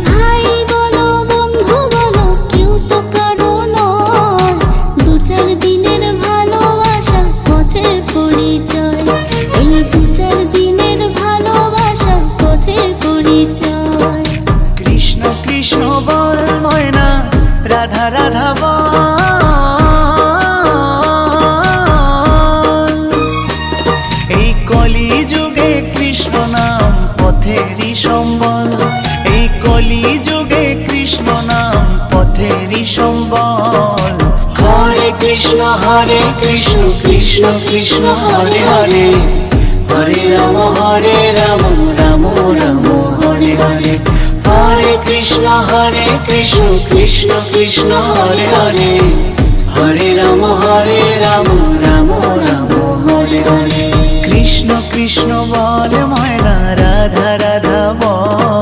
ভাই বলো বন্ধু বলো কেউ তো কারো নয়, দু চার দিনের ভালোবাসার পথের পরিচয়, এই দু চার দিনের ভালোবাসার পথের পরিচয়। কৃষ্ণ কৃষ্ণ বল ময়না, রাধা রাধা বল, এই কলি যুগে কৃষ্ণ নাম পথেরই সম্বল, এই কলি যুগে কৃষ্ণ নাম পথেরই সম্বল। হরে কৃষ্ণ কৃষ্ণ কৃষ্ণ হরে হরে, হরে রাম রাম রাম হরে হরে। হরে কৃষ্ণ কৃষ্ণ কৃষ্ণ হরে হরে, হরে রাম রাম রাম হরে হরে। কৃষ্ণ কৃষ্ণ বল ময়না, রাধা